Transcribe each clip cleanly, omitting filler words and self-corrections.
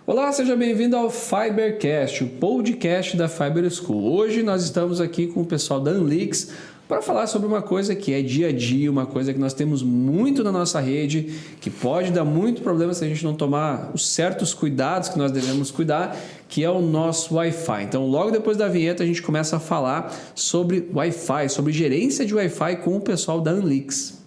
Olá, seja bem-vindo ao Fibercast, o podcast da Fiber School. Hoje nós estamos aqui com o pessoal da Anlix para falar sobre uma coisa que é dia a dia, uma coisa que nós temos muito na nossa rede, que pode dar muito problema se a gente não tomar os certos cuidados que nós devemos cuidar, que é o nosso Wi-Fi. Então, logo depois da vinheta, a gente começa a falar sobre Wi-Fi, sobre gerência de Wi-Fi com o pessoal da Anlix.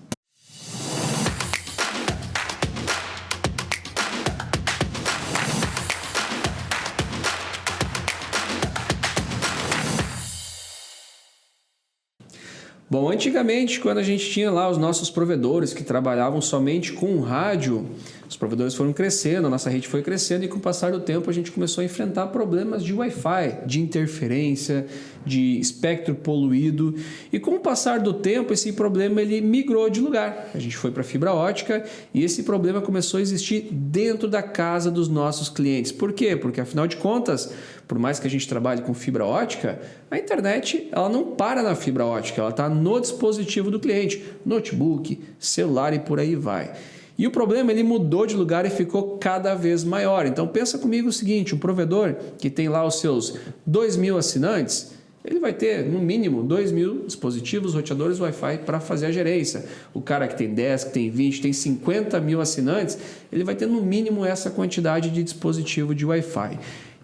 Bom, antigamente, quando a gente tinha lá os nossos provedores que trabalhavam somente com rádio, os provedores foram crescendo, a nossa rede foi crescendo e com o passar do tempo a gente começou a enfrentar problemas de Wi-Fi, de interferência, de espectro poluído. E com o passar do tempo, esse problema ele migrou de lugar. A gente foi para a fibra ótica e esse problema começou a existir dentro da casa dos nossos clientes. Por quê? Porque, afinal de contas, por mais que a gente trabalhe com fibra ótica, a internet ela não para na fibra ótica, ela está no dispositivo do cliente, notebook, celular e por aí vai. E o problema ele mudou de lugar e ficou cada vez maior. Então pensa comigo o seguinte, um provedor que tem lá os seus 2.000 assinantes, ele vai ter no mínimo 2.000 dispositivos roteadores Wi-Fi para fazer a gerência. O cara que tem 10, que tem 20, tem 50.000 assinantes, ele vai ter no mínimo essa quantidade de dispositivo de Wi-Fi.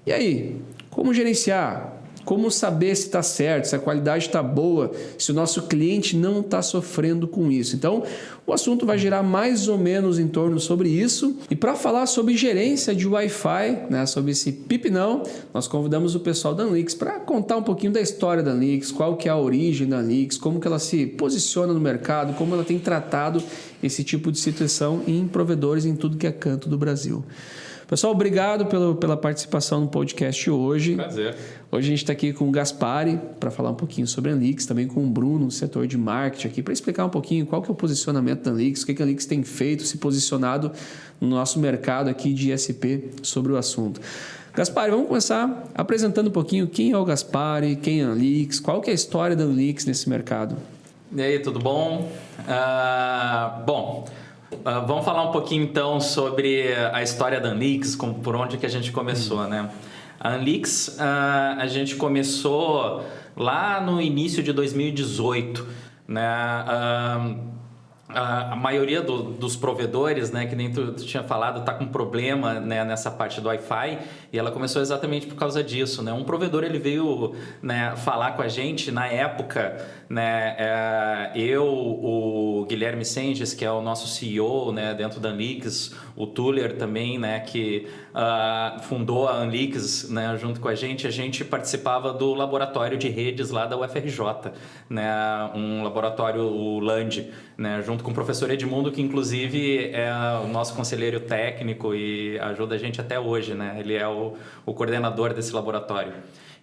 E aí, como gerenciar? Como saber se está certo, se a qualidade está boa, se o nosso cliente não está sofrendo com isso? Então, o assunto vai girar mais ou menos em torno sobre isso. E para falar sobre gerência de Wi-Fi, né, sobre esse pipinão, nós convidamos o pessoal da Anlix para contar um pouquinho da história da Anlix, qual que é a origem da Anlix, como que ela se posiciona no mercado, como ela tem tratado esse tipo de situação em provedores em tudo que é canto do Brasil. Pessoal, obrigado pela participação no podcast hoje. Prazer. Hoje a gente está aqui com o Gaspari para falar um pouquinho sobre a Anlix, também com o Bruno, no setor de marketing aqui, para explicar um pouquinho qual que é o posicionamento da Anlix, o que a Anlix tem feito, se posicionado no nosso mercado aqui de ISP sobre o assunto. Gaspari, vamos começar apresentando um pouquinho quem é o Gaspari, quem é a Anlix, qual que é a história da Anlix nesse mercado. E aí, tudo bom? Vamos falar um pouquinho então sobre a história da Anlix, por onde que a gente começou, né? A Anlix, a gente começou lá no início de 2018, né? A maioria dos provedores, né, que nem tu tinha falado, está com problema, né, nessa parte do Wi-Fi, e ela começou exatamente por causa disso, né? Um provedor ele veio, né, falar com a gente na época, né, eu, o Guilherme Senges, que é o nosso CEO, né, dentro da Anlix, o Tuller também, né, que fundou a Anlix, né, junto com a gente participava do laboratório de redes lá da UFRJ, né, um laboratório, o LAND, né, junto com o professor Edmundo, que inclusive é o nosso conselheiro técnico e ajuda a gente até hoje, né? Ele é o coordenador desse laboratório.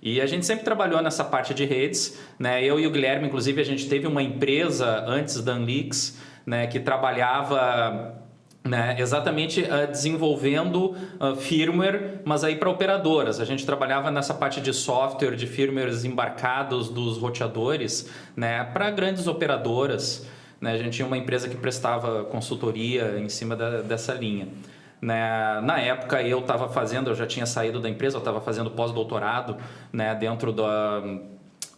E a gente sempre trabalhou nessa parte de redes, né? Eu e o Guilherme, inclusive, a gente teve uma empresa antes da Anlix, né, que trabalhava, né, exatamente desenvolvendo firmware, mas aí para operadoras. A gente trabalhava nessa parte de software, de firmwares embarcados dos roteadores, né, para grandes operadoras. Né, a gente tinha uma empresa que prestava consultoria em cima dessa linha. Né, na época eu já tinha saído da empresa, eu estava fazendo pós-doutorado, né, dentro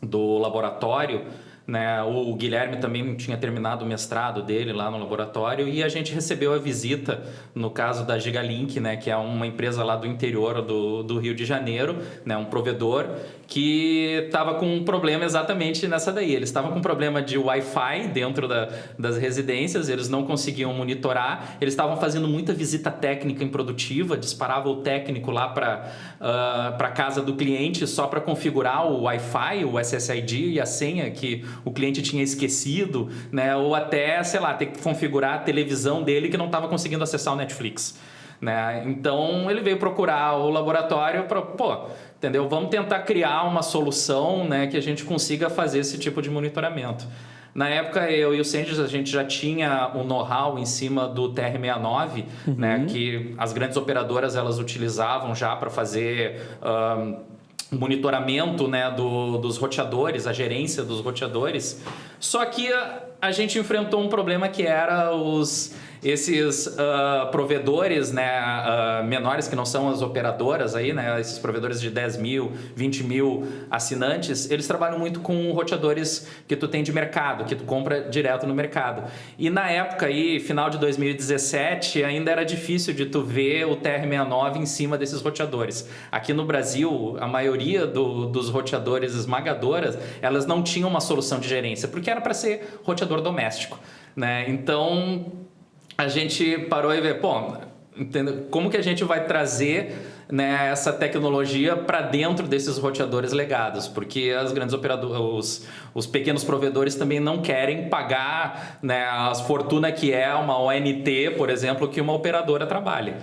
do laboratório. Né, o Guilherme também tinha terminado o mestrado dele lá no laboratório e a gente recebeu a visita, no caso da Gigalink, né, que é uma empresa lá do interior do Rio de Janeiro, né, um provedor que estava com um problema exatamente nessa daí. Eles estavam com um problema de Wi-Fi dentro das residências, eles não conseguiam monitorar, eles estavam fazendo muita visita técnica improdutiva, disparava o técnico lá para a casa do cliente só para configurar o Wi-Fi, o SSID e a senha que o cliente tinha esquecido, né? Ou até, sei lá, ter que configurar a televisão dele que não estava conseguindo acessar o Netflix. Né? Então ele veio procurar o laboratório para, entendeu? Vamos tentar criar uma solução, né, que a gente consiga fazer esse tipo de monitoramento. Na época, eu e o Senges, a gente já tinha um know-how em cima do TR-69, né, que as grandes operadoras elas utilizavam já para fazer monitoramento, né, dos roteadores, a gerência dos roteadores. Só que a gente enfrentou um problema que era os esses provedores, né, menores, que não são as operadoras aí, né, esses provedores de 10 mil, 20 mil assinantes, eles trabalham muito com roteadores que tu tem de mercado, que tu compra direto no mercado. E na época aí, final de 2017, ainda era difícil de tu ver o TR-69 em cima desses roteadores. Aqui no Brasil, a maioria dos roteadores esmagadoras, elas não tinham uma solução de gerência, porque era para ser roteador doméstico, né? Então a gente parou e ver, pô, como que a gente vai trazer, né, essa tecnologia para dentro desses roteadores legados, porque as grandes operadoras, os pequenos provedores também não querem pagar, né, as fortunas que é uma ONT, por exemplo, que uma operadora trabalha.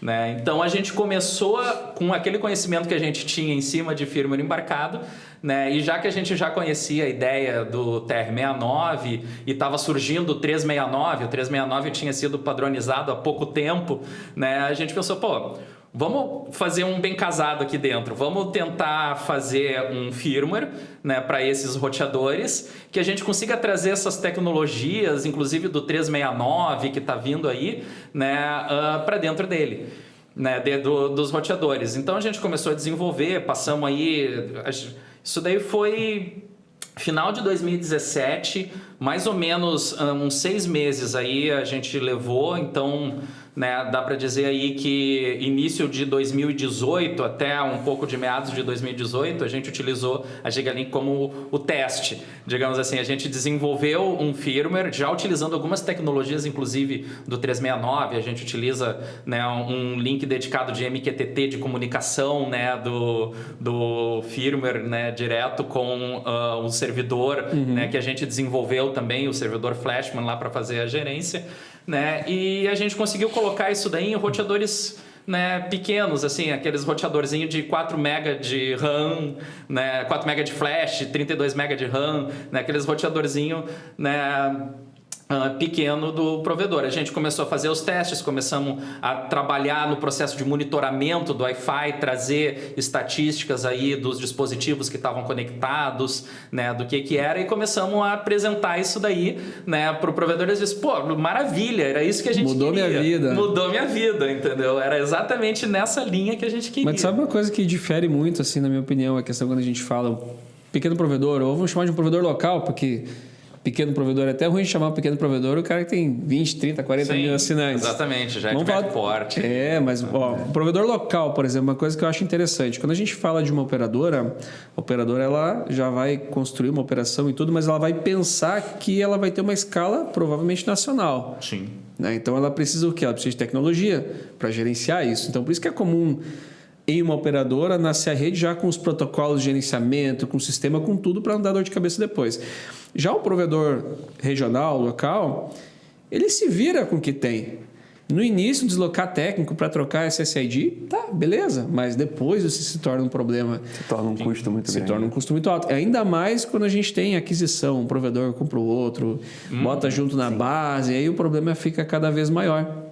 Né? Então a gente começou com aquele conhecimento que a gente tinha em cima de firmware embarcado, né? E já que a gente já conhecia a ideia do TR-69 e estava surgindo o 369, o 369 tinha sido padronizado há pouco tempo, né? A gente pensou, pô, vamos fazer um bem casado aqui dentro, vamos tentar fazer um firmware, né, para esses roteadores, que a gente consiga trazer essas tecnologias, inclusive do 369 que está vindo aí, né, para dentro dele, né, dos roteadores. Então a gente começou a desenvolver, passamos aí, isso daí foi final de 2017, mais ou menos uns 6 meses aí a gente levou, então, né, dá para dizer aí que início de 2018 até um pouco de meados de 2018 a gente utilizou a Gigalink como o teste, digamos assim. A gente desenvolveu um firmware já utilizando algumas tecnologias, inclusive do 369. A gente utiliza, né, um link dedicado de MQTT de comunicação, né, do firmware, né, direto com um servidor, né, que a gente desenvolveu também, o servidor Flashman lá para fazer a gerência. Né? E a gente conseguiu colocar isso daí em roteadores, né, pequenos, assim, aqueles roteadorzinhos de 4 MB de RAM, né, 4 MB de flash, 32 MB de RAM, né, aqueles roteadorzinhos, né, pequeno do provedor. A gente começou a fazer os testes, começamos a trabalhar no processo de monitoramento do Wi-Fi, trazer estatísticas aí dos dispositivos que estavam conectados, né, do que era, e começamos a apresentar isso daí, né, para o provedor. Eles disseram, pô, maravilha, era isso que a gente queria. Mudou minha vida, entendeu? Era exatamente nessa linha que a gente queria. Mas sabe uma coisa que difere muito, assim, na minha opinião, a questão quando a gente fala pequeno provedor, ou vamos chamar de um provedor local, porque pequeno provedor é até ruim de chamar pequeno provedor o cara que tem 20, 30, 40 mil assinantes. Exatamente, já é vamos de médio porte. Mas ó, o provedor local, por exemplo, uma coisa que eu acho interessante. Quando a gente fala de uma operadora, a operadora ela já vai construir uma operação e tudo, mas ela vai pensar que ela vai ter uma escala provavelmente nacional. Sim. Né? Então ela precisa o quê? Ela precisa de tecnologia para gerenciar isso. Então por isso que é comum em uma operadora nascer a rede já com os protocolos de gerenciamento, com o sistema, com tudo para não dar dor de cabeça depois. Já o provedor regional, local, ele se vira com o que tem. No início, deslocar técnico para trocar SSID, tá, beleza, mas depois isso se torna um problema. Se torna um custo muito grande. Se torna um custo muito alto. Ainda mais quando a gente tem aquisição, um provedor compra o outro, bota junto na base, aí o problema fica cada vez maior.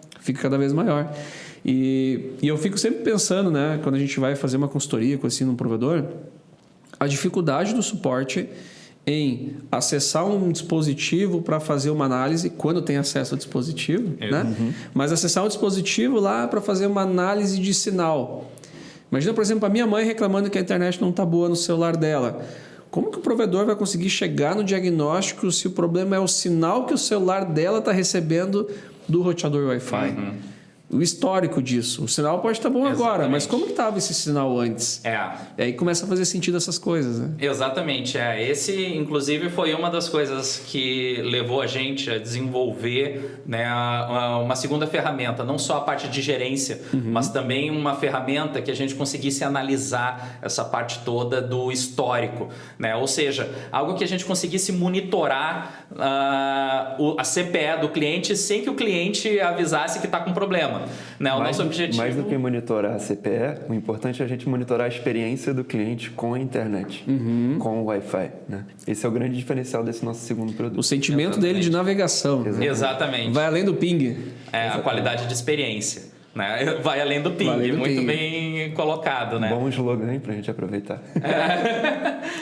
E eu fico sempre pensando, né, quando a gente vai fazer uma consultoria assim num provedor, a dificuldade do suporte em acessar um dispositivo para fazer uma análise, quando tem acesso ao dispositivo, né? Mas acessar um dispositivo lá para fazer uma análise de sinal. Imagina, por exemplo, a minha mãe reclamando que a internet não está boa no celular dela. Como que o provedor vai conseguir chegar no diagnóstico se o problema é o sinal que o celular dela está recebendo do roteador Wi-Fi? O histórico disso. O sinal pode estar bom agora, mas como que estava esse sinal antes? E aí começa a fazer sentido essas coisas, né? Exatamente. Esse, inclusive, foi uma das coisas que levou a gente a desenvolver, né, uma segunda ferramenta. Não só a parte de gerência, mas também uma ferramenta que a gente conseguisse analisar essa parte toda do histórico, né? Ou seja, algo que a gente conseguisse monitorar a CPE do cliente sem que o cliente avisasse que está com problema. Né? O nosso objetivo... Mais do que monitorar a CPE, o importante é a gente monitorar a experiência do cliente com a internet, com o Wi-Fi. Né? Esse é o grande diferencial desse nosso segundo produto. O sentimento dele de navegação. Exatamente. Vai além do ping. A qualidade de experiência. Né? Vai além do ping. Muito bem colocado. Né? Bom slogan para a gente aproveitar.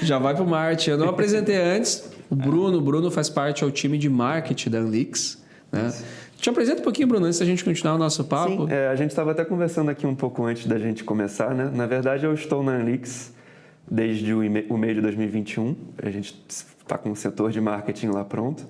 Já vai para o marketing. Eu não apresentei antes. O Bruno faz parte ao time de marketing da Anlix. Né? Te apresenta um pouquinho, Bruno, antes da gente continuar o nosso papo. Sim, a gente estava até conversando aqui um pouco antes da gente começar, né? Na verdade, eu estou na Anlix desde o meio de 2021. A gente está com o setor de marketing lá pronto.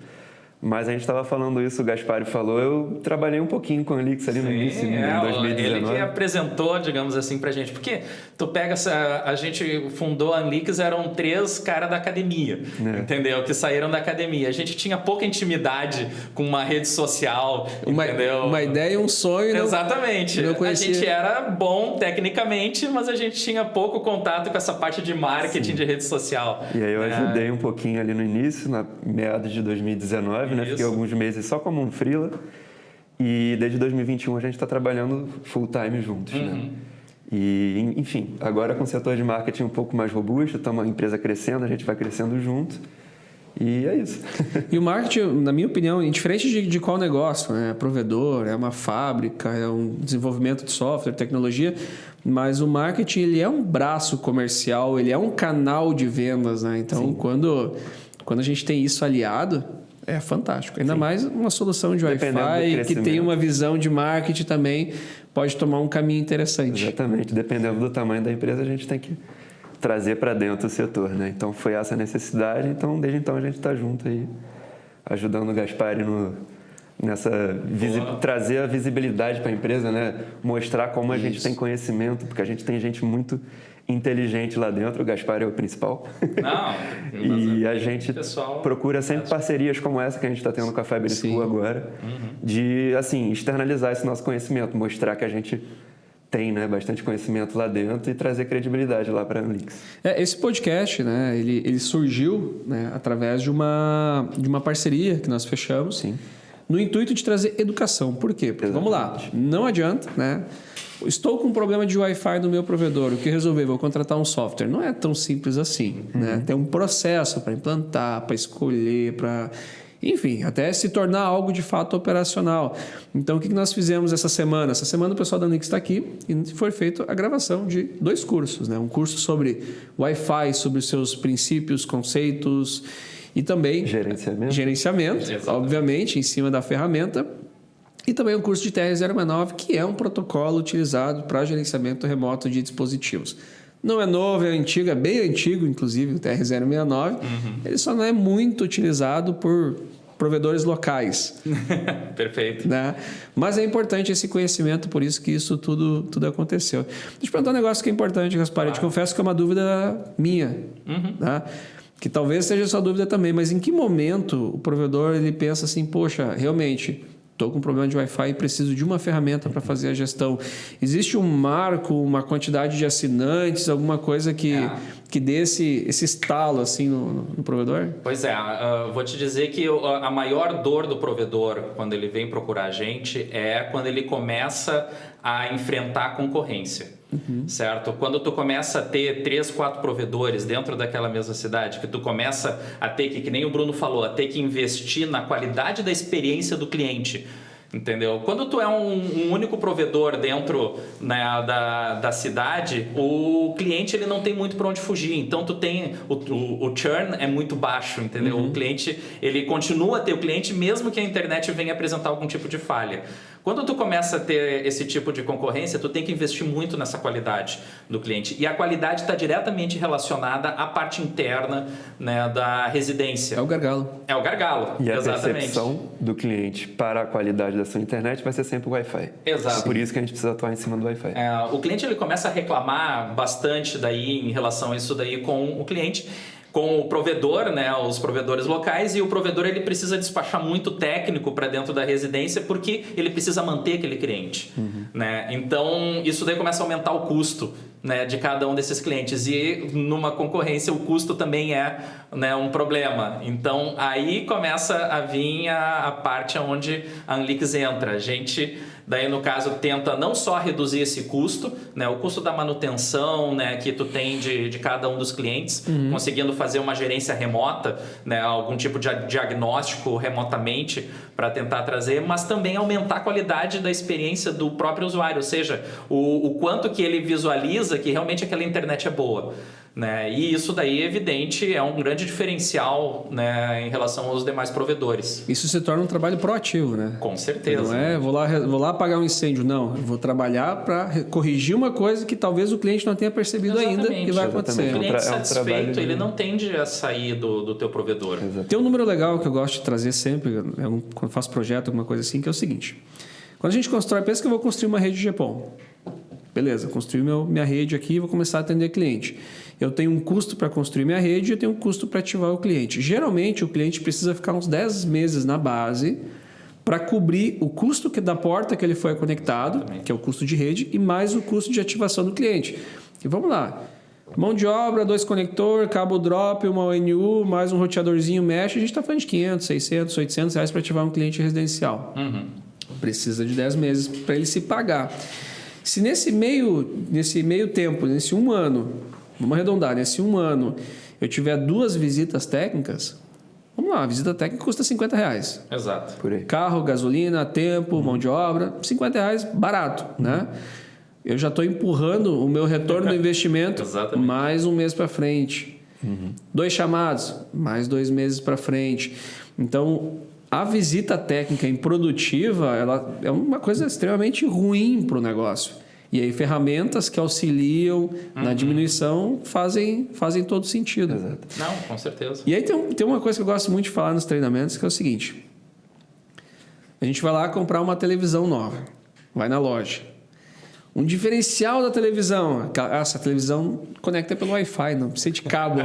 Mas a gente estava falando isso, o Gaspari falou, eu trabalhei um pouquinho com a Anlix ali no início, em 2019. Ele que apresentou, digamos assim, pra gente. Porque tu pega a gente fundou a Anlix, eram 3 caras da academia, entendeu? Que saíram da academia. A gente tinha pouca intimidade com uma rede social, entendeu? Uma ideia e um sonho. Exatamente. Não a gente era bom tecnicamente, mas a gente tinha pouco contato com essa parte de marketing de rede social. E aí eu ajudei um pouquinho ali no início, na meados de 2019, né? Fiquei alguns meses só como um freela. E desde 2021 a gente está trabalhando full time juntos, né? E, enfim, agora com o setor de marketing um pouco mais robusto, estamos a empresa crescendo, a gente vai crescendo junto. E é isso. E o marketing, na minha opinião, indiferente de qual negócio, né? É provedor, é uma fábrica, é um desenvolvimento de software, tecnologia, mas o marketing ele é um braço comercial, ele é um canal de vendas, né? Então, quando a gente tem isso aliado, é fantástico. Ainda mais uma solução de Wi-Fi que tem uma visão de marketing também, pode tomar um caminho interessante. Exatamente. Dependendo do tamanho da empresa, a gente tem que trazer para dentro o setor, né? Então, foi essa a necessidade. Então, desde então, a gente está junto aí, ajudando o Gaspari trazer a visibilidade para a empresa, né? Mostrar como a gente tem conhecimento, porque a gente tem gente muito inteligente lá dentro, o Gaspar é o principal. E a gente procura sempre parcerias como essa que a gente está tendo com a Fiber School agora, de assim, externalizar esse nosso conhecimento, mostrar que a gente tem, né, bastante conhecimento lá dentro e trazer credibilidade lá para a Anlix. Esse podcast, né, ele surgiu, né, através de uma parceria que nós fechamos. Sim. No intuito de trazer educação. Por quê? Porque, vamos lá, não adianta, né? Estou com um problema de Wi-Fi no meu provedor, o que resolver? Vou contratar um software. Não é tão simples assim, né? Tem um processo para implantar, para escolher, para... Enfim, até se tornar algo de fato operacional. Então, o que nós fizemos essa semana? Essa semana o pessoal da Anlix está aqui e foi feita a gravação de 2 cursos, né? Um curso sobre Wi-Fi, sobre os seus princípios, conceitos e também gerenciamento, obviamente, em cima da ferramenta. E também um curso de TR-069, que é um protocolo utilizado para gerenciamento remoto de dispositivos. Não é novo, é antigo, é bem antigo, inclusive, o TR-069. Ele só não é muito utilizado por provedores locais. Perfeito. Né? Mas é importante esse conhecimento, por isso que isso tudo aconteceu. Deixa eu te perguntar um negócio que é importante, Gaspar. Eu te confesso que é uma dúvida minha. Tá? Que talvez seja sua dúvida também, mas em que momento o provedor ele pensa assim, poxa, realmente... Estou com um problema de Wi-Fi e preciso de uma ferramenta para fazer a gestão. Existe um marco, uma quantidade de assinantes, alguma coisa que dê esse estalo assim, no provedor? Pois é, vou te dizer que a maior dor do provedor quando ele vem procurar a gente é quando ele começa a enfrentar a concorrência. Certo? Quando tu começa a ter 3, 4 provedores dentro daquela mesma cidade, que tu começa a ter que nem o Bruno falou, a ter que investir na qualidade da experiência do cliente. Entendeu? Quando tu é um único provedor dentro, né, da cidade, o cliente ele não tem muito para onde fugir. Então tu tem o churn é muito baixo, entendeu? O cliente ele continua a ter o cliente mesmo que a internet venha apresentar algum tipo de falha. Quando tu começa a ter esse tipo de concorrência, tu tem que investir muito nessa qualidade do cliente. E a qualidade está diretamente relacionada à parte interna, né, da residência. É o gargalo. É o gargalo, e exatamente. A percepção do cliente para a qualidade da sua internet vai ser sempre o Wi-Fi. Exato. É por isso que a gente precisa atuar em cima do Wi-Fi. O cliente ele começa a reclamar bastante daí em relação a isso daí com o cliente. Com o provedor, né, os provedores locais, e o provedor ele precisa despachar muito técnico para dentro da residência porque ele precisa manter aquele cliente. Né? Então, isso daí começa a aumentar o custo, né, de cada um desses clientes. E numa concorrência, o custo também é, né, um problema. Então, aí começa a vir a parte onde a Anlix entra. A gente Daí, no caso, tenta não só reduzir esse custo, né, o custo da manutenção, né, que tu tem de cada um dos clientes, conseguindo fazer uma gerência remota, né, algum tipo de diagnóstico remotamente para tentar trazer, mas também aumentar a qualidade da experiência do próprio usuário, ou seja, o quanto que ele visualiza que realmente aquela internet é boa. Né? E isso daí, evidente, é um grande diferencial, né, em relação aos demais provedores. Isso se torna um trabalho proativo, né? Com certeza. Não é vou lá apagar um incêndio, não. Eu vou trabalhar para corrigir uma coisa que talvez o cliente não tenha percebido ainda e vai acontecer. O cliente satisfeito, ele não tende a sair do teu provedor. Tem um número legal que eu gosto de trazer sempre, quando faço projeto, alguma coisa assim, que é o seguinte. Quando a gente constrói, pensa que eu vou construir uma rede de GPON. Beleza, construí minha rede aqui e vou começar a atender cliente. Eu tenho um custo para construir minha rede e eu tenho um custo para ativar o cliente. Geralmente, o cliente precisa ficar uns 10 meses na base para cobrir o custo da porta que ele foi conectado, que é o custo de rede, e mais o custo de ativação do cliente. E vamos lá. Mão de obra, 2 conector, cabo drop, uma ONU, mais um roteadorzinho mesh. A gente está falando de 500, 600, 800 reais para ativar um cliente residencial. Precisa de 10 meses para ele se pagar. Se nesse meio tempo, nesse 1 ano, vamos arredondar, nesse 1 ano, eu tiver 2 visitas técnicas, vamos lá, a visita técnica custa 50 reais. Exato. Por aí. Carro, gasolina, tempo, mão de obra, 50 reais barato, né? Eu já estou empurrando o meu retorno do investimento mais 1 mês para frente. 2 chamados, mais 2 meses para frente. Então, a visita técnica improdutiva, ela é uma coisa extremamente ruim para o negócio. E aí ferramentas que auxiliam na diminuição fazem todo sentido. Exato. Não, com certeza. E aí tem uma coisa que eu gosto muito de falar nos treinamentos, que é o seguinte. A gente vai lá comprar uma televisão nova. Vai na loja. Um diferencial da televisão. Essa televisão conecta pelo Wi-Fi, não precisa de cabo.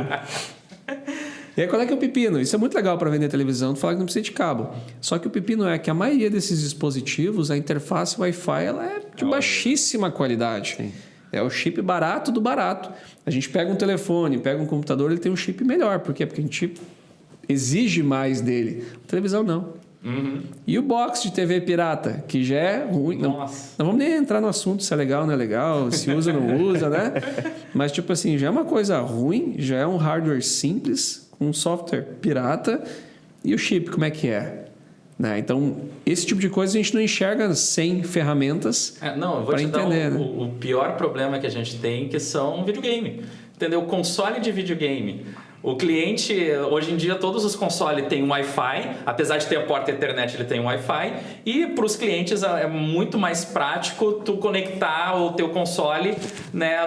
E aí, qual é que é o pepino? Isso é muito legal para vender televisão, tu fala que não precisa de cabo. Só que o pepino é que a maioria desses dispositivos, a interface Wi-Fi, ela é de baixíssima qualidade. Sim. É o chip barato do barato. A gente pega um telefone, pega um computador, ele tem um chip melhor. Por quê? Porque a gente exige mais dele. A televisão, não. E o box de TV pirata, que já é ruim. Não vamos nem entrar no assunto se é legal, não é legal, se usa ou não usa, né? Mas, tipo assim, já é uma coisa ruim, já é um hardware simples, um software pirata, e o chip, como é que é? Né? Então, esse tipo de coisa a gente não enxerga sem ferramentas para entender. Não, eu vou te dar né? o pior problema que a gente tem, que são videogame. Entendeu? O console de videogame. O cliente, hoje em dia, todos os consoles têm um Wi-Fi, apesar de ter a porta Ethernet, ele tem um Wi-Fi, e para os clientes é muito mais prático tu conectar o teu console, né,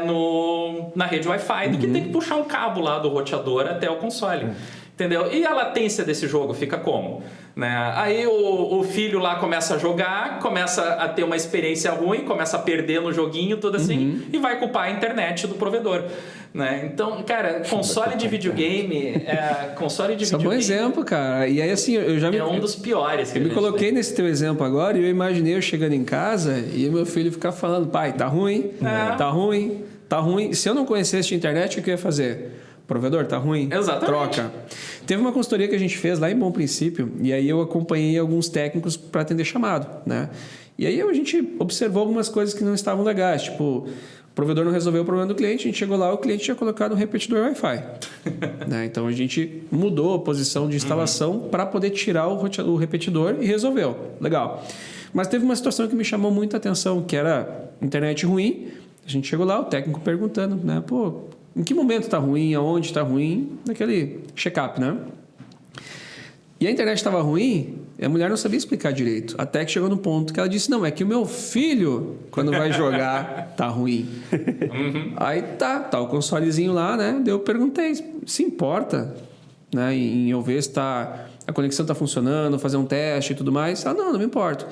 na rede Wi-Fi do que ter que puxar um cabo lá do roteador até o console. Entendeu? E a latência desse jogo fica como? Né? Aí o filho lá começa a jogar, começa a ter uma experiência ruim, começa a perder no joguinho, tudo assim, e vai culpar a internet do provedor. Né? Então, cara, console de videogame... Isso é um bom exemplo, cara. E aí, assim, eu já é um dos piores. Eu me coloquei nesse teu exemplo agora e eu imaginei eu chegando em casa e o meu filho ficar falando, pai, tá ruim, tá ruim, tá ruim. Se eu não conhecesse a internet, o que eu ia fazer? Provedor, tá ruim? Exatamente. Troca. Teve uma consultoria que a gente fez lá em Bom Princípio e aí eu acompanhei alguns técnicos para atender chamado, né? E aí a gente observou algumas coisas que não estavam legais, tipo, o provedor não resolveu o problema do cliente, a gente chegou lá, o cliente tinha colocado um repetidor Wi-Fi. Né? Então a gente mudou a posição de instalação para poder tirar o repetidor e resolveu. Legal. Mas teve uma situação que me chamou muita atenção, que era internet ruim. A gente chegou lá, o técnico perguntando, né? Pô, em que momento está ruim, aonde está ruim, naquele check-up, né? E a internet estava ruim, e a mulher não sabia explicar direito. Até que chegou no ponto que ela disse, não, é que o meu filho, quando vai jogar, tá ruim. Aí tá o consolezinho lá, né? Daí eu perguntei, se importa, né, em eu ver se a conexão está funcionando, fazer um teste e tudo mais? Ela, não me importa.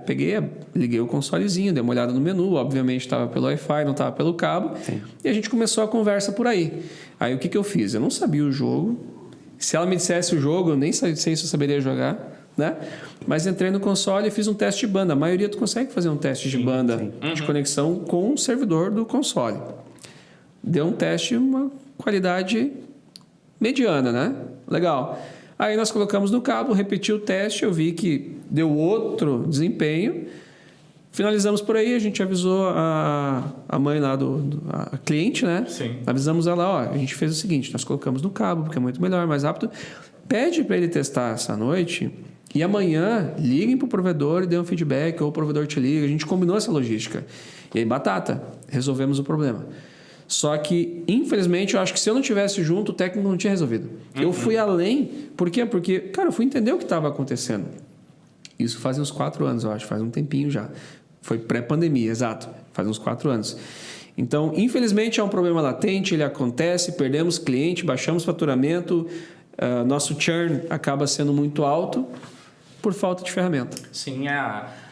Peguei, liguei o consolezinho, dei uma olhada no menu, obviamente estava pelo Wi-Fi, não estava pelo cabo. Sim. E a gente começou a conversa por aí. Aí o que eu fiz? Eu não sabia o jogo. Se ela me dissesse o jogo, eu nem sei se eu saberia jogar, né? Mas entrei no console e fiz um teste de banda. A maioria tu consegue fazer um teste de banda de conexão com o servidor do console. Deu um teste, uma qualidade mediana, né? Legal. Aí nós colocamos no cabo, repeti o teste, eu vi que deu outro desempenho Finalizamos por aí, a gente avisou a mãe lá a cliente, né? Sim. Avisamos ela, ó, a gente fez o seguinte, nós colocamos no cabo, porque é muito melhor, mais rápido. Pede para ele testar essa noite e amanhã liguem para o provedor e dê um feedback, ou o provedor te liga. A gente combinou essa logística. E aí, batata, resolvemos o problema. Só que, infelizmente, eu acho que se eu não tivesse junto, o técnico não tinha resolvido. Eu fui além. Por quê? Porque, cara, eu fui entender o que estava acontecendo. Isso faz uns 4 anos, eu acho. Faz um tempinho já. Foi pré-pandemia, exato. Faz uns 4 anos. Então, infelizmente, é um problema latente, ele acontece, perdemos cliente, baixamos faturamento, nosso churn acaba sendo muito alto por falta de ferramenta. Sim,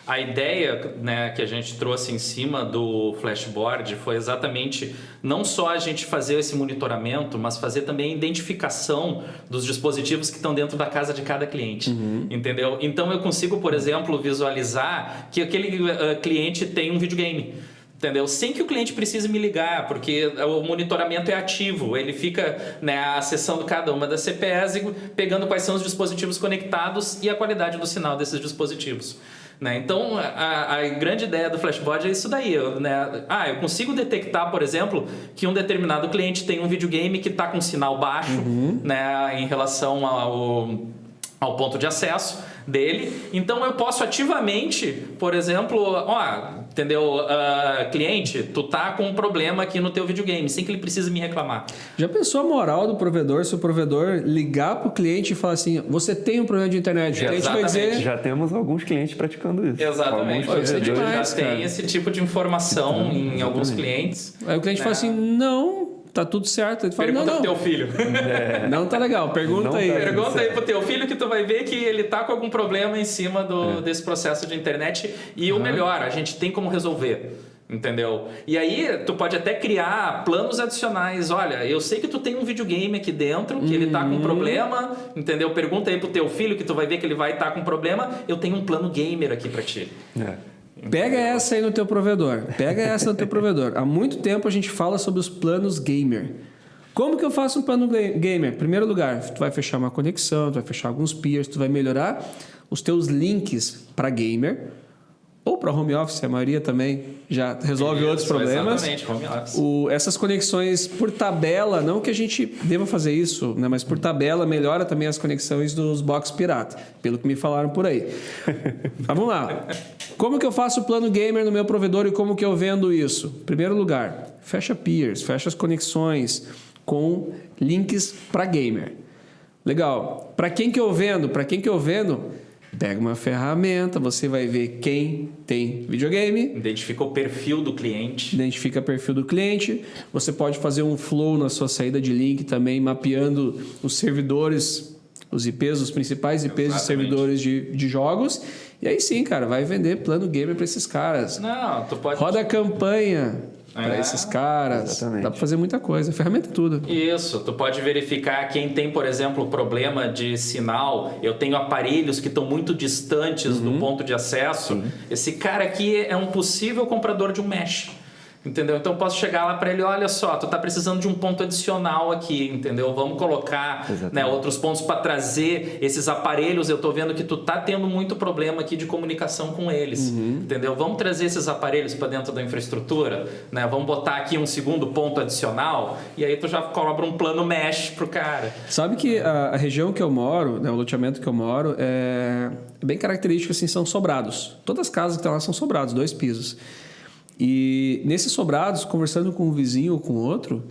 a ideia, né, que a gente trouxe em cima do Flashboard foi exatamente não só a gente fazer esse monitoramento, mas fazer também a identificação dos dispositivos que estão dentro da casa de cada cliente, entendeu? Então eu consigo, por exemplo, visualizar que aquele cliente tem um videogame, entendeu? Sem que o cliente precise me ligar, porque o monitoramento é ativo, ele fica, né, acessando cada uma das CPEs e pegando quais são os dispositivos conectados e a qualidade do sinal desses dispositivos. Né? Então, a grande ideia do Flashboard é isso daí. Né? Eu consigo detectar, por exemplo, que um determinado cliente tem um videogame que está com sinal baixo, né, em relação ao ponto de acesso dele. Então, eu posso ativamente, por exemplo, entendeu? Cliente, tu tá com um problema aqui no teu videogame, sem que ele precise me reclamar. Já pensou a moral do provedor se o provedor ligar para o cliente e falar assim, você tem um problema de internet? O cliente vai dizer... Já temos alguns clientes praticando isso. Exatamente. Já tem esse tipo de informação em alguns clientes. Aí o cliente fala assim, não... Tá tudo certo. Ele fala, pergunta não. pro teu filho. Não tá legal. Pergunta aí. Pergunta aí pro teu filho que tu vai ver que ele tá com algum problema em cima desse processo de internet. E o melhor, a gente tem como resolver. Entendeu? E aí, tu pode até criar planos adicionais. Olha, eu sei que tu tem um videogame aqui dentro, que ele tá com problema, entendeu? Pergunta aí pro teu filho que tu vai ver que ele vai estar com problema. Eu tenho um plano gamer aqui pra ti. Pega essa aí no teu provedor. Há muito tempo a gente fala sobre os planos gamer. Como que eu faço um plano gamer? Primeiro lugar, tu vai fechar uma conexão, tu vai fechar alguns peers, tu vai melhorar os teus links para gamer ou para home office, a maioria também já resolve outros problemas. Exatamente, home office. Essas conexões por tabela, não que a gente deva fazer isso, né, mas por tabela melhora também as conexões dos box pirata, pelo que me falaram por aí. Mas vamos lá. Como que eu faço o plano gamer no meu provedor e como que eu vendo isso? Primeiro lugar, fecha peers, fecha as conexões com links para gamer. Legal. Para quem que eu vendo? Pega uma ferramenta, você vai ver quem tem videogame. Identifica o perfil do cliente. Você pode fazer um flow na sua saída de link também, mapeando os servidores, os IPs, os principais IPs de servidores de jogos. E aí sim, cara, vai vender plano gamer para esses caras. Não, tu pode... Roda a campanha para esses caras. Exatamente. Dá para fazer muita coisa. A ferramenta é tudo. Isso. Tu pode verificar quem tem, por exemplo, problema de sinal. Eu tenho aparelhos que estão muito distantes do ponto de acesso. Sim. Esse cara aqui é um possível comprador de um mesh. Entendeu? Então eu posso chegar lá para ele, olha só, tu tá precisando de um ponto adicional aqui, entendeu? Vamos colocar, né, outros pontos para trazer esses aparelhos. Eu tô vendo que tu tá tendo muito problema aqui de comunicação com eles, entendeu? Vamos trazer esses aparelhos para dentro da infraestrutura, né? Vamos botar aqui um segundo ponto adicional e aí tu já cobra um plano mesh pro cara. Sabe que a região que eu moro, né, o loteamento que eu moro, é bem característico, assim, são sobrados. Todas as casas que estão lá são sobrados, 2 pisos. E nesses sobrados, conversando com um vizinho ou com outro,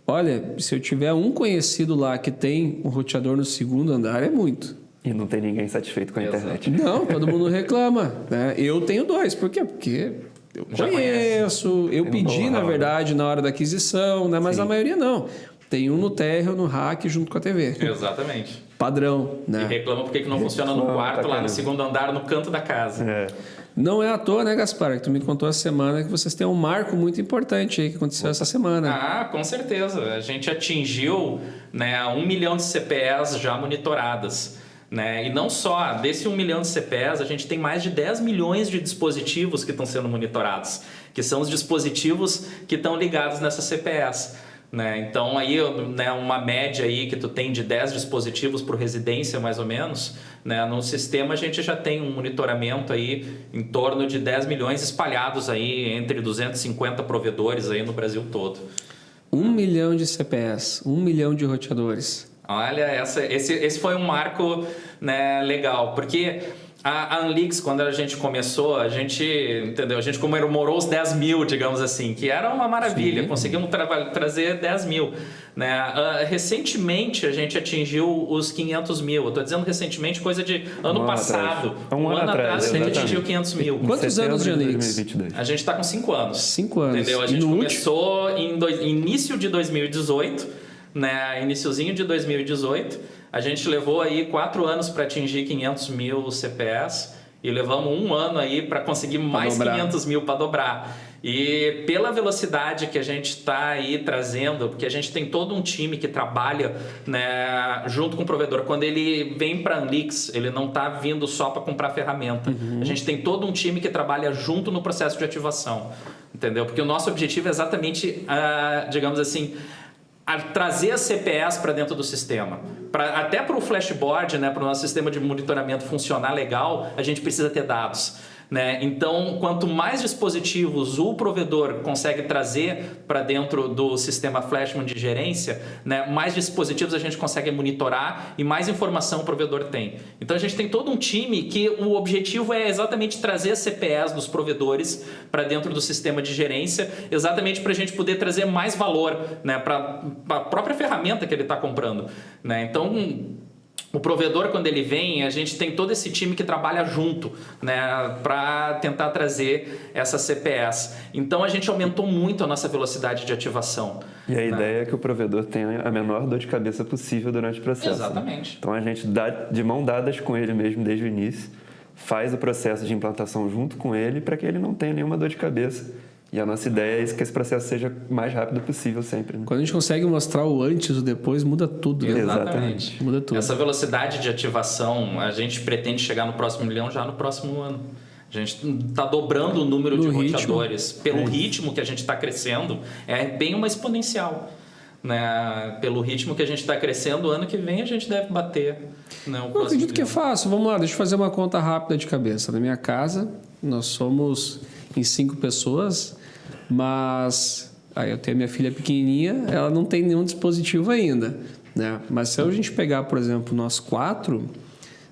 olha, se eu tiver um conhecido lá que tem um roteador no 2º andar, é muito. E não tem ninguém satisfeito com a internet. Não, todo mundo reclama. Né? Eu tenho 2. Por quê? Porque eu conheço, eu pedi, na verdade, na hora da aquisição, né? Mas a maioria não. Tem um no térreo, no rack, junto com a TV. Exatamente. Padrão, né? E reclama porque que não funciona no quarto, lá no 2º andar, no canto da casa. Não é à toa, né, Gaspar? Que tu me contou essa semana que vocês têm um marco muito importante aí que aconteceu essa semana. Com certeza. A gente atingiu, né, 1 milhão de CPEs já monitoradas. Né? E não só, desse 1 milhão de CPEs, a gente tem mais de 10 milhões de dispositivos que estão sendo monitorados, que são os dispositivos que estão ligados nessas CPEs. Né? Então, aí, né, uma média aí que tu tem de 10 dispositivos por residência, mais ou menos, né? No sistema a gente já tem um monitoramento aí em torno de 10 milhões espalhados aí entre 250 provedores aí no Brasil todo. 1 milhão de CPS, 1 milhão de roteadores. Olha, esse foi um marco, né, legal, porque a Anlix, quando a gente começou, a gente comemorou os 10 mil, digamos assim, que era uma maravilha. Sim. Conseguimos trazer 10 mil. Né? Recentemente, a gente atingiu os 500 mil. Eu estou dizendo recentemente, coisa de ano passado. Um ano atrás, a gente atingiu 500 mil. Quantos anos de Anlix? A gente está com 5 anos. 5 anos. Entendeu? A gente começou em início de 2018, né? Iniciozinho de 2018. A gente levou aí 4 anos para atingir 500 mil CPS e levamos 1 ano aí para conseguir mais 500 mil para dobrar. E pela velocidade que a gente está aí trazendo, porque a gente tem todo um time que trabalha, né, junto com o provedor. Quando ele vem para a Anlix, ele não está vindo só para comprar ferramenta. A gente tem todo um time que trabalha junto no processo de ativação, entendeu? Porque o nosso objetivo é exatamente, digamos assim, trazer a CPS para dentro do sistema. Até para o flashboard, né, para o nosso sistema de monitoramento funcionar legal, a gente precisa ter dados. Né? Então, quanto mais dispositivos o provedor consegue trazer para dentro do sistema Flashman de gerência, né, mais dispositivos a gente consegue monitorar e mais informação o provedor tem. Então, a gente tem todo um time que o objetivo é exatamente trazer as CPS dos provedores para dentro do sistema de gerência, exatamente para a gente poder trazer mais valor, né, para a própria ferramenta que ele está comprando. Né? Então, o provedor, quando ele vem, a gente tem todo esse time que trabalha junto, né, para tentar trazer essa CPS. Então, a gente aumentou muito a nossa velocidade de ativação. E a ideia é que o provedor tenha a menor dor de cabeça possível durante o processo. Exatamente. Né? Então, a gente dá de mão dadas com ele mesmo desde o início, faz o processo de implantação junto com ele para que ele não tenha nenhuma dor de cabeça. E a nossa ideia é que esse processo seja o mais rápido possível sempre. Né? Quando a gente consegue mostrar o antes e o depois, muda tudo. Né? Exatamente. Muda tudo. Essa velocidade de ativação, a gente pretende chegar no próximo milhão já no próximo ano. A gente está dobrando o número de roteadores. Pelo ritmo que a gente está crescendo, é bem uma exponencial. Né? Pelo ritmo que a gente está crescendo, o ano que vem a gente deve bater. Né, eu acredito que é fácil. Vamos lá, deixa eu fazer uma conta rápida de cabeça. Na minha casa, nós somos em 5 pessoas, mas aí eu tenho a minha filha pequenininha, ela não tem nenhum dispositivo ainda. Né? Mas se a gente pegar, por exemplo, nós 4,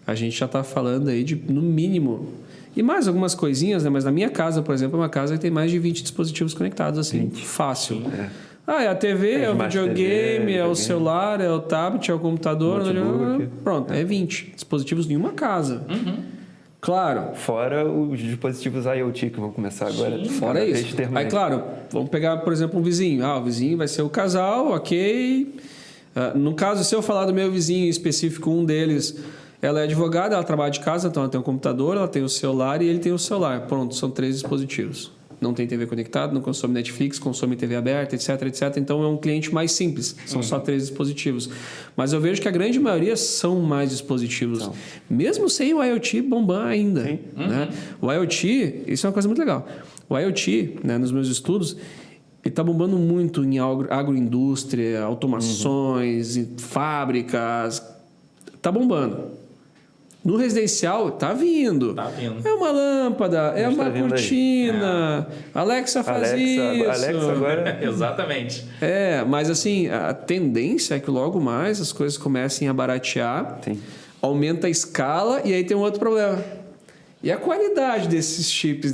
a gente já está falando aí de, no mínimo, e mais algumas coisinhas, né? Mas na minha casa, por exemplo, é uma casa que tem mais de 20 dispositivos conectados, assim, fácil. É a TV, é o videogame, é o celular, é o tablet, é o computador. Pronto, é 20 dispositivos em uma casa. Claro. Fora os dispositivos IoT que vão começar agora. Sim, fora isso. Aí, claro, vamos pegar, por exemplo, um vizinho. O vizinho vai ser o casal, ok. No caso, se eu falar do meu vizinho em específico, um deles, ela é advogada, ela trabalha de casa, então ela tem um computador, ela tem o celular e ele tem o celular. Pronto, são 3 dispositivos. Não tem TV conectada, não consome Netflix, consome TV aberta, etc, etc. Então, é um cliente mais simples. São só 3 dispositivos. Mas eu vejo que a grande maioria são mais dispositivos. Mesmo sem o IoT bombar ainda. Né? O IoT, isso é uma coisa muito legal. O IoT, né, nos meus estudos, ele está bombando muito em agroindústria, automações, em fábricas. Está bombando. No residencial, tá vindo. É uma lâmpada, é uma cortina. Alexa faz isso. Alexa agora. Exatamente. Mas assim, a tendência é que logo mais as coisas comecem a baratear, aumenta a escala e aí tem um outro problema. E a qualidade desses chips,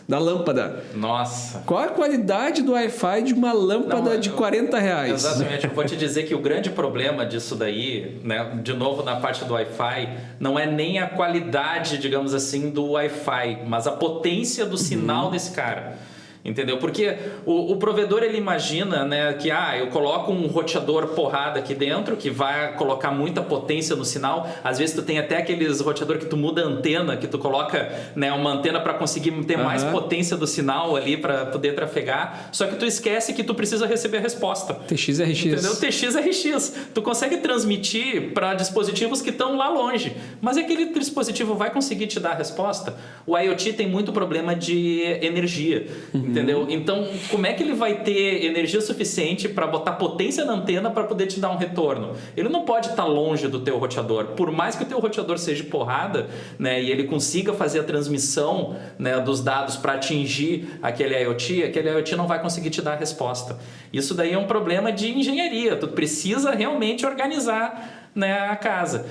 da lâmpada? Nossa! Qual a qualidade do Wi-Fi de uma lâmpada de R$40? Exatamente. Eu vou te dizer que o grande problema disso daí, né, de novo na parte do Wi-Fi, não é nem a qualidade, digamos assim, do Wi-Fi, mas a potência do sinal desse cara. Entendeu? Porque o provedor, ele imagina, né, que eu coloco um roteador porrada aqui dentro que vai colocar muita potência no sinal. Às vezes tu tem até aqueles roteador que tu muda a antena, que tu coloca, né, uma antena para conseguir ter mais potência do sinal ali para poder trafegar. Só que tu esquece que tu precisa receber a resposta. TX-RX. Entendeu? TX-RX. Tu consegue transmitir para dispositivos que estão lá longe, mas aquele dispositivo vai conseguir te dar a resposta? O IoT tem muito problema de energia. entendeu? Então, como é que ele vai ter energia suficiente para botar potência na antena para poder te dar um retorno? Ele não pode estar longe do teu roteador. Por mais que o teu roteador seja porrada, né, e ele consiga fazer a transmissão, né, dos dados para atingir aquele IoT não vai conseguir te dar a resposta. Isso daí é um problema de engenharia. Tu precisa realmente organizar, né, a casa.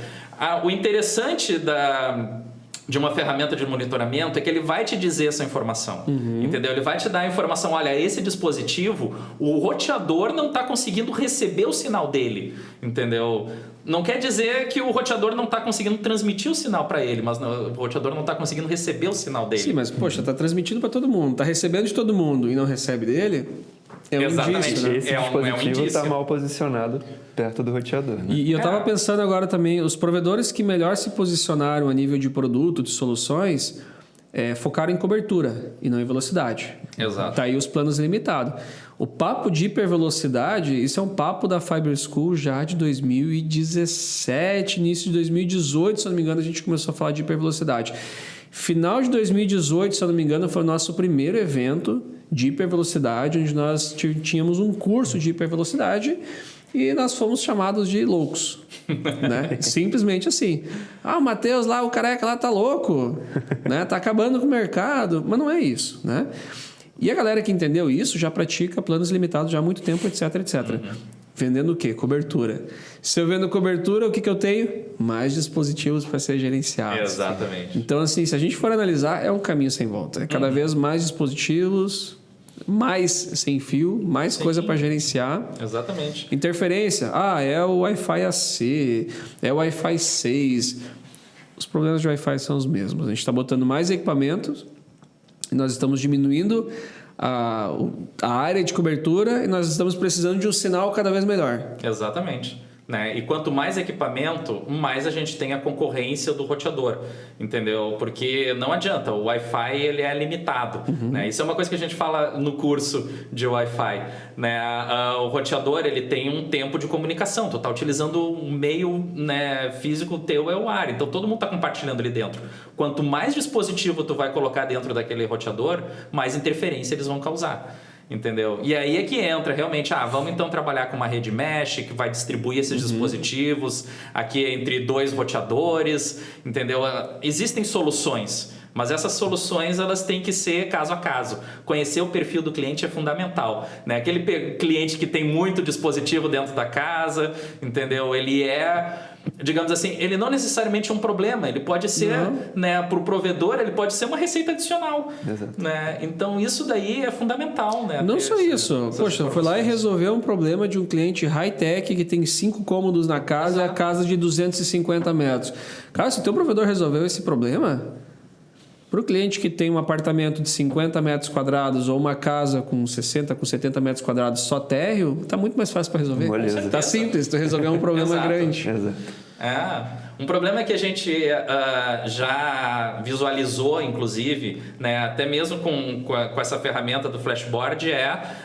O interessante de uma ferramenta de monitoramento é que ele vai te dizer essa informação, entendeu? Ele vai te dar a informação, olha, esse dispositivo, o roteador não está conseguindo receber o sinal dele, entendeu? Não quer dizer que o roteador não está conseguindo transmitir o sinal para ele, mas o roteador não está conseguindo receber o sinal dele. Sim, mas, poxa, está transmitindo para todo mundo, está recebendo de todo mundo e não recebe dele... Exatamente. Indício, né? Esse dispositivo está mal posicionado perto do roteador. Né? E eu estava pensando agora também, os provedores que melhor se posicionaram a nível de produto, de soluções, focaram em cobertura e não em velocidade. Exato. Está aí os planos limitados. O papo de hipervelocidade, isso é um papo da Fiber School já de 2017, início de 2018, se não me engano, a gente começou a falar de hipervelocidade. Final de 2018, se eu não me engano, foi o nosso primeiro evento de hipervelocidade, onde nós tínhamos um curso de hipervelocidade e nós fomos chamados de loucos. Né? Simplesmente assim. O Matheus lá, o careca lá tá louco, né? Tá acabando com o mercado. Mas não é isso, né? E a galera que entendeu isso já pratica planos limitados já há muito tempo, etc, etc. Vendendo o quê? Cobertura. Se eu vendo cobertura, o que eu tenho? Mais dispositivos para ser gerenciados. Exatamente. Então, assim, se a gente for analisar, é um caminho sem volta. É cada vez mais dispositivos, mais sem fio, mais coisa para gerenciar. Exatamente. Interferência. É o Wi-Fi AC, é o Wi-Fi 6. Os problemas de Wi-Fi são os mesmos. A gente está botando mais equipamentos e nós estamos diminuindo a área de cobertura e nós estamos precisando de um sinal cada vez melhor. Exatamente. Né? E quanto mais equipamento, mais a gente tem a concorrência do roteador, entendeu? Porque não adianta, o Wi-Fi ele é limitado. Né? Isso é uma coisa que a gente fala no curso de Wi-Fi. Né? O roteador ele tem um tempo de comunicação, tu está utilizando um meio, né, físico teu, é o ar, então todo mundo está compartilhando ali dentro. Quanto mais dispositivo tu vai colocar dentro daquele roteador, mais interferência eles vão causar. Entendeu? E aí é que entra realmente, vamos então trabalhar com uma rede mesh que vai distribuir esses dispositivos aqui entre 2 roteadores, entendeu? Existem soluções, mas essas soluções elas têm que ser caso a caso. Conhecer o perfil do cliente é fundamental, né? Aquele cliente que tem muito dispositivo dentro da casa, entendeu? Ele digamos assim, ele não necessariamente é um problema, ele pode ser, né, para o provedor, ele pode ser uma receita adicional. Exato. Né? Então isso daí é fundamental, né? Não só isso, poxa, foi lá e resolveu um problema de um cliente high-tech que tem 5 cômodos na casa e a casa de 250 metros. Cara, se o teu provedor resolveu esse problema, para o cliente que tem um apartamento de 50 metros quadrados ou uma casa com 60, com 70 metros quadrados só térreo, está muito mais fácil para resolver. Está simples, tu resolveu um problema grande. Exato. Um problema que a gente já visualizou, inclusive, né, até mesmo com essa ferramenta do Flashboard,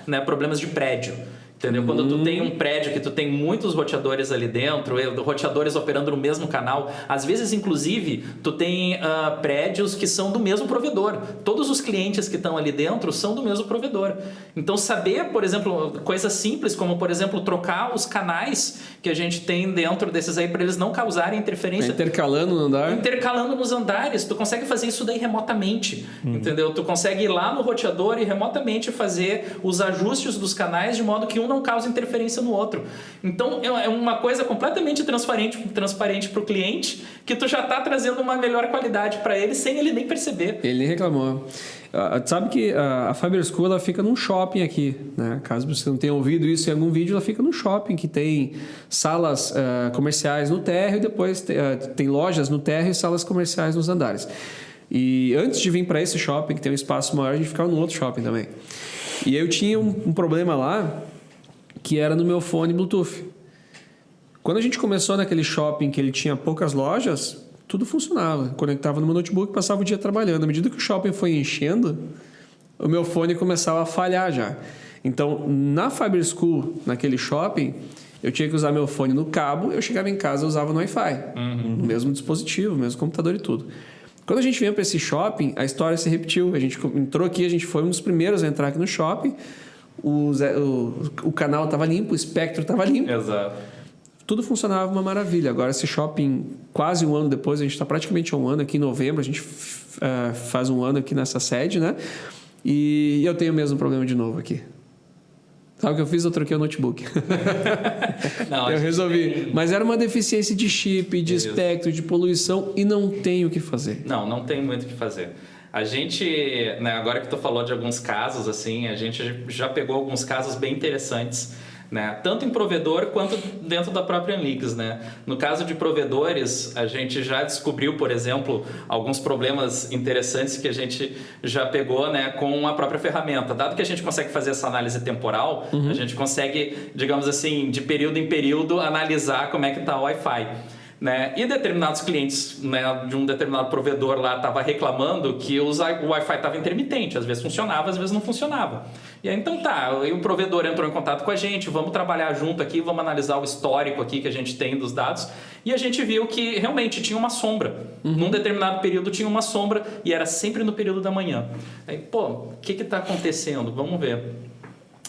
né, problemas de prédio. Entendeu? Quando tu tem um prédio que tu tem muitos roteadores ali dentro, roteadores operando no mesmo canal, às vezes, inclusive, tu tem prédios que são do mesmo provedor. Todos os clientes que estão ali dentro são do mesmo provedor. Então, saber, por exemplo, coisas simples como, por exemplo, trocar os canais que a gente tem dentro desses aí para eles não causarem interferência. Intercalando no andar. Intercalando nos andares. Tu consegue fazer isso daí remotamente, entendeu? Tu consegue ir lá no roteador e remotamente fazer os ajustes dos canais de modo que um não causa interferência no outro. Então, é uma coisa completamente transparente para o cliente, que tu já está trazendo uma melhor qualidade para ele sem ele nem perceber. Ele nem reclamou. Sabe que a Fiber School ela fica num shopping aqui, né? Caso você não tenha ouvido isso em algum vídeo, ela fica num shopping que tem salas comerciais no térreo e depois tem lojas no térreo e salas comerciais nos andares. E antes de vir para esse shopping, que tem um espaço maior, a gente ficava num outro shopping também. E eu tinha um problema lá, que era no meu fone Bluetooth. Quando a gente começou naquele shopping que ele tinha poucas lojas, tudo funcionava. Conectava no meu notebook e passava o dia trabalhando. À medida que o shopping foi enchendo, o meu fone começava a falhar já. Então, na Fiber School, naquele shopping, eu tinha que usar meu fone no cabo, eu chegava em casa e usava no Wi-Fi. No mesmo dispositivo, no mesmo computador e tudo. Quando a gente veio para esse shopping, a história se repetiu. A gente entrou aqui, a gente foi um dos primeiros a entrar aqui no shopping. O canal estava limpo, o espectro estava limpo. Exato. Tudo funcionava uma maravilha. Agora, esse shopping, quase um ano depois, a gente está praticamente há um ano aqui em novembro, a gente faz um ano aqui nessa sede, né? E eu tenho o mesmo problema de novo aqui. Sabe o que eu fiz? Eu troquei o notebook. Não, eu resolvi. Mas era uma deficiência de chip, de espectro, de poluição e não tem o que fazer. Não tem muito o que fazer. A gente, né, agora que tu falou de alguns casos, assim, a gente já pegou alguns casos bem interessantes, né? Tanto em provedor quanto dentro da própria Anlix, né? No caso de provedores, a gente já descobriu, por exemplo, alguns problemas interessantes que a gente já pegou, né, com a própria ferramenta. Dado que a gente consegue fazer essa análise temporal, a gente consegue, digamos assim, de período em período, analisar como é que está o Wi-Fi. Né? E determinados clientes, né, de um determinado provedor lá estava reclamando que o Wi-Fi estava intermitente, às vezes funcionava, às vezes não funcionava. E aí, então aí o provedor entrou em contato com a gente, vamos trabalhar junto aqui, vamos analisar o histórico aqui que a gente tem dos dados, e a gente viu que realmente tinha uma sombra. Num determinado período tinha uma sombra e era sempre no período da manhã. Aí, o que está acontecendo? Vamos ver.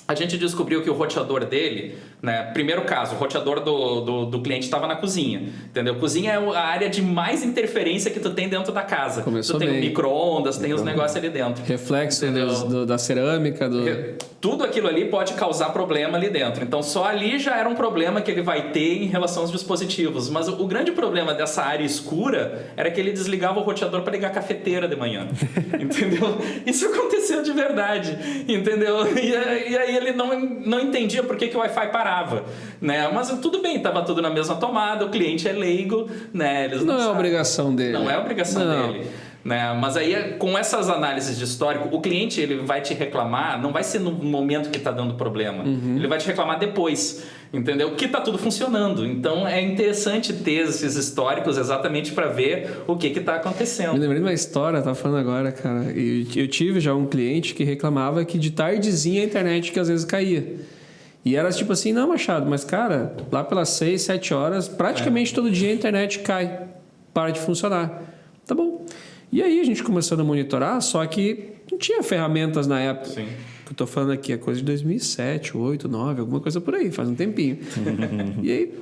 A gente descobriu que o roteador dele, né, primeiro caso, o roteador do cliente estava na cozinha, entendeu? Cozinha é a área de mais interferência que tu tem dentro da casa. Começou tu tem bem. o micro-ondas, tem os negócios ali dentro. Reflexo da cerâmica. Tudo aquilo ali pode causar problema ali dentro. Então, só ali já era um problema que ele vai ter em relação aos dispositivos. Mas o grande problema dessa área escura era que ele desligava o roteador para ligar a cafeteira de manhã. Entendeu? Isso aconteceu de verdade. Entendeu? E aí ele não entendia por que o Wi-Fi parava. Né? Mas tudo bem, estava tudo na mesma tomada, o cliente é leigo. Né? Eles não é obrigação dele. Não é obrigação dele. Né? Mas aí, com essas análises de histórico, o cliente ele vai te reclamar, não vai ser no momento que está dando problema, ele vai te reclamar depois, entendeu? Que está tudo funcionando. Então, é interessante ter esses históricos exatamente para ver o que está acontecendo. Me lembrei de uma história, estava falando agora, cara. Eu tive já um cliente que reclamava que de tardezinha a internet que às vezes caía. E era tipo assim, não, Machado, mas cara, lá pelas 6, 7 horas, praticamente todo dia a internet cai, para de funcionar. Tá bom. E aí a gente começou a monitorar, só que não tinha ferramentas na época. Sim. Que eu tô falando aqui é coisa de 2007, 2008, 2009, alguma coisa por aí, faz um tempinho. E aí,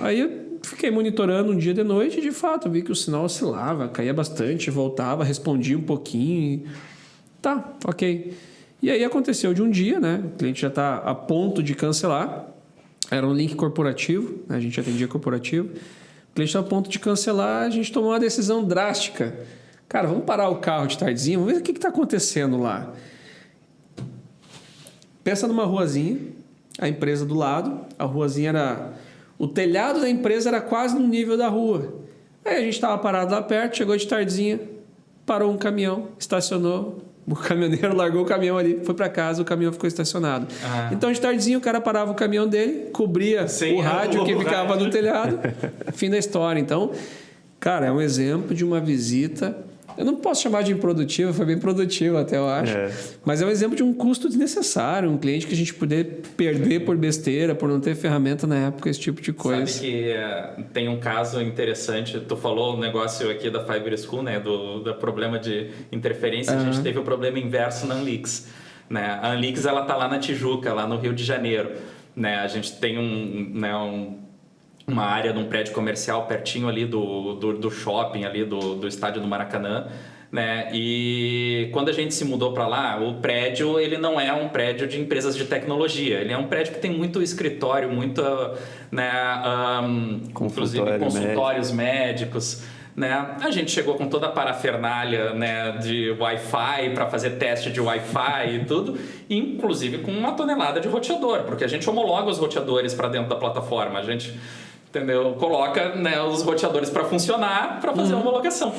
aí eu fiquei monitorando um dia de noite e de fato vi que o sinal oscilava, caía bastante, voltava, respondia um pouquinho. Ok. E aí aconteceu de um dia, né? O cliente já está a ponto de cancelar. Era um link corporativo, né? A gente atendia corporativo. O cliente está a ponto de cancelar, a gente tomou uma decisão drástica. Cara, vamos parar o carro de tardezinha, vamos ver o que está acontecendo lá. Pensa numa ruazinha, a empresa do lado, a ruazinha era... O telhado da empresa era quase no nível da rua. Aí a gente estava parado lá perto, chegou de tardezinha, parou um caminhão, estacionou, o caminhoneiro largou o caminhão ali, foi para casa, o caminhão ficou estacionado. Então de tardezinha o cara parava o caminhão dele, cobria o rádio que ficava no telhado, fim da história. Então, cara, é um exemplo de uma visita... Eu não posso chamar de improdutiva, foi bem produtivo até, eu acho. Mas é um exemplo de um custo desnecessário, um cliente que a gente poder perder por besteira, por não ter ferramenta na época, esse tipo de coisa. Sabe que tem um caso interessante, tu falou o negócio aqui da Fiber School, né, do problema de interferência, a gente teve o problema inverso na Anlix. Né? A Anlix, ela tá lá na Tijuca, lá no Rio de Janeiro. Né? A gente tem uma área de um prédio comercial pertinho ali do shopping, ali do estádio do Maracanã, né? E quando a gente se mudou para lá, o prédio ele não é um prédio de empresas de tecnologia, ele é um prédio que tem muito escritório, muita, né, inclusive consultórios médicos. Né? A gente chegou com toda a parafernália, né, de Wi-Fi para fazer teste de Wi-Fi e tudo, inclusive com 1 tonelada de roteador, porque a gente homologa os roteadores para dentro da plataforma, a gente, entendeu, coloca, né, os roteadores para funcionar, para fazer a homologação.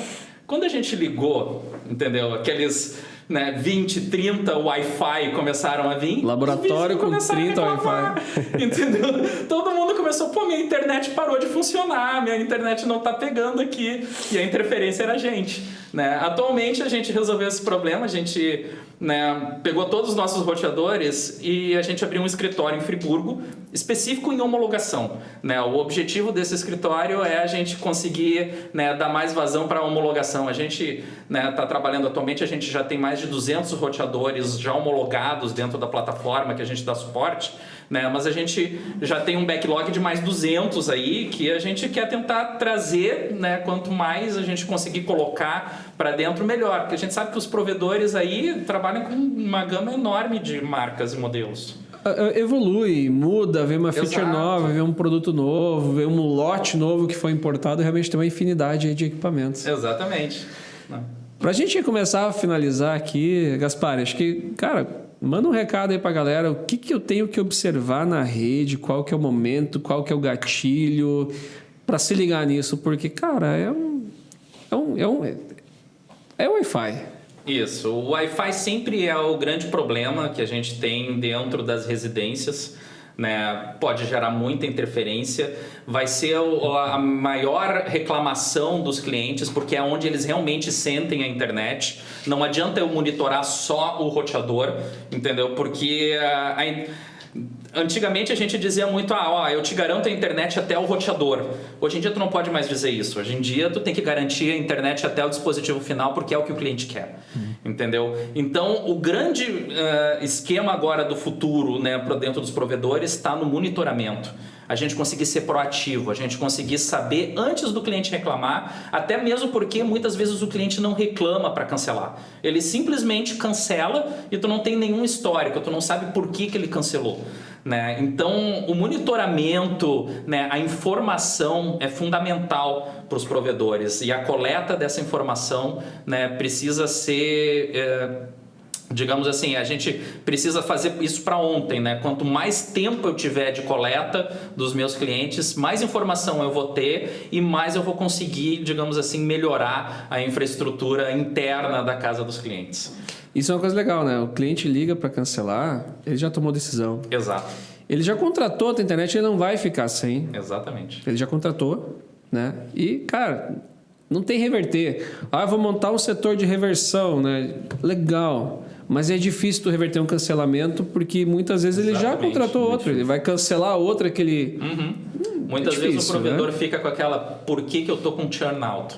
Quando a gente ligou, entendeu, aqueles, né, 20, 30 Wi-Fi começaram a vir. Laboratório com 30 Wi-Fi. Entendeu? Todo mundo começou, minha internet parou de funcionar, minha internet não tá pegando aqui. E a interferência era a gente. Né? Atualmente a gente resolveu esse problema, a gente né, pegou todos os nossos roteadores e a gente abriu um escritório em Friburgo, específico em homologação, né? O objetivo desse escritório é a gente conseguir, né, dar mais vazão para a homologação. A gente está trabalhando atualmente, a gente já tem mais de 200 roteadores já homologados dentro da plataforma que a gente dá suporte, né? Mas a gente já tem um backlog de mais 200 aí que a gente quer tentar trazer, né? Quanto mais a gente conseguir colocar para dentro, melhor, porque a gente sabe que os provedores aí trabalham com uma gama enorme de marcas e modelos. Evolui, muda, vem uma feature nova, vem um produto novo, vem um lote novo que foi importado, realmente tem uma infinidade aí de equipamentos. Exatamente. Pra gente começar a finalizar aqui, Gaspar, acho que, cara, manda um recado aí pra galera, o que eu tenho que observar na rede, qual que é o momento, qual que é o gatilho, para se ligar nisso, porque, cara, é Wi-Fi. Isso, o Wi-Fi sempre é o grande problema que a gente tem dentro das residências, né? Pode gerar muita interferência, vai ser a maior reclamação dos clientes, porque é onde eles realmente sentem a internet. Não adianta eu monitorar só o roteador, entendeu? Porque antigamente a gente dizia muito, eu te garanto a internet até o roteador. Hoje em dia tu não pode mais dizer isso. Hoje em dia tu tem que garantir a internet até o dispositivo final, porque é o que o cliente quer. Entendeu? Então o grande esquema agora do futuro, né, para dentro dos provedores está no monitoramento. A gente conseguir ser proativo, a gente conseguir saber antes do cliente reclamar, até mesmo porque muitas vezes o cliente não reclama para cancelar. Ele simplesmente cancela e tu não tem nenhum histórico, tu não sabe por que ele cancelou. Né? Então, o monitoramento, né, a informação é fundamental para os provedores e a coleta dessa informação, né, precisa ser... digamos assim, a gente precisa fazer isso para ontem, né? Quanto mais tempo eu tiver de coleta dos meus clientes, mais informação eu vou ter e mais eu vou conseguir, digamos assim, melhorar a infraestrutura interna da casa dos clientes. Isso é uma coisa legal, né? O cliente liga para cancelar, ele já tomou decisão. Exato. Ele já contratou a tua internet, ele não vai ficar sem. Exatamente. Ele já contratou, né? E, cara, não tem reverter. Eu vou montar um setor de reversão, né? Legal. Mas é difícil tu reverter um cancelamento porque muitas vezes ele já contratou outro. Ele vai cancelar outra que ele... Muitas vezes o provedor fica com aquela... Por que eu tô com churn out?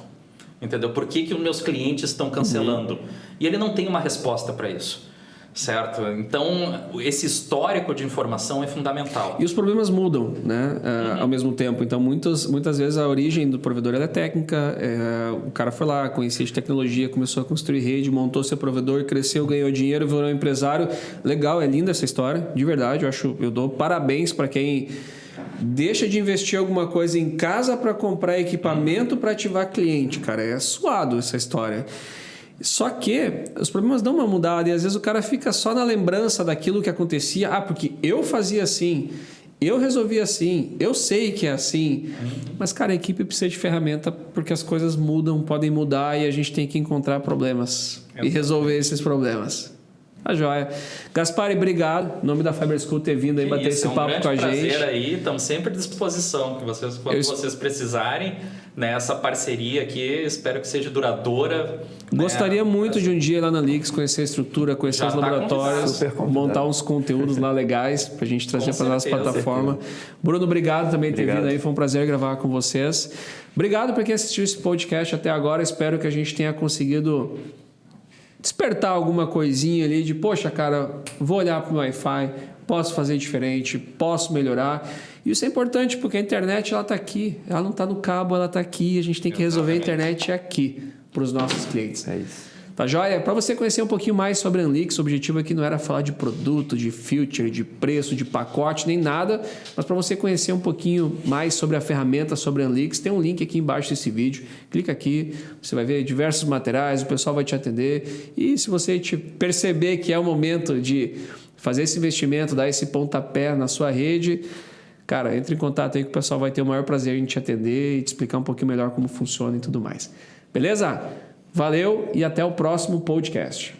Entendeu? Por que os meus clientes estão cancelando? E ele não tem uma resposta para isso. Certo? Então, esse histórico de informação é fundamental. E os problemas mudam, né? Ao mesmo tempo. Então, muitas vezes a origem do provedor ela é técnica. O cara foi lá, conhecia de tecnologia, começou a construir rede, montou seu provedor, cresceu, ganhou dinheiro, virou um empresário. Legal, é linda essa história, de verdade. Eu dou parabéns para quem deixa de investir alguma coisa em casa para comprar equipamento para ativar cliente. Cara, é suado essa história. Só que os problemas dão uma mudada e às vezes o cara fica só na lembrança daquilo que acontecia. Porque eu fazia assim, eu resolvi assim, eu sei que é assim. Mas, cara, a equipe precisa de ferramenta porque as coisas mudam, podem mudar e a gente tem que encontrar problemas e resolver esses problemas. Tá joia. Gaspar, obrigado. Em nome da Fiber School ter vindo aí bater esse papo com a gente. É um prazer aí. Estamos sempre à disposição. Quando vocês precisarem, né, essa parceria aqui, espero que seja duradoura. Gostaria muito de um dia lá na Lix conhecer a estrutura, conhecer os laboratórios, montar uns conteúdos lá legais para a gente trazer para a nossa plataforma. Bruno, obrigado também por ter vindo aí. Foi um prazer gravar com vocês. Obrigado por quem assistiu esse podcast até agora. Espero que a gente tenha conseguido despertar alguma coisinha ali de, poxa, cara, vou olhar para o Wi-Fi, posso fazer diferente, posso melhorar. E isso é importante porque a internet ela está aqui, ela não está no cabo, ela está aqui. A gente tem que resolver a internet aqui para os nossos clientes. É isso. Tá joia? Para você conhecer um pouquinho mais sobre a Anlix, o objetivo aqui não era falar de produto, de feature, de preço, de pacote, nem nada, mas para você conhecer um pouquinho mais sobre a ferramenta, sobre a Anlix, tem um link aqui embaixo desse vídeo. Clica aqui, você vai ver diversos materiais, o pessoal vai te atender. E se você perceber que é o momento de fazer esse investimento, dar esse pontapé na sua rede, cara, entre em contato aí que o pessoal vai ter o maior prazer em te atender e te explicar um pouquinho melhor como funciona e tudo mais. Beleza? Valeu e até o próximo podcast.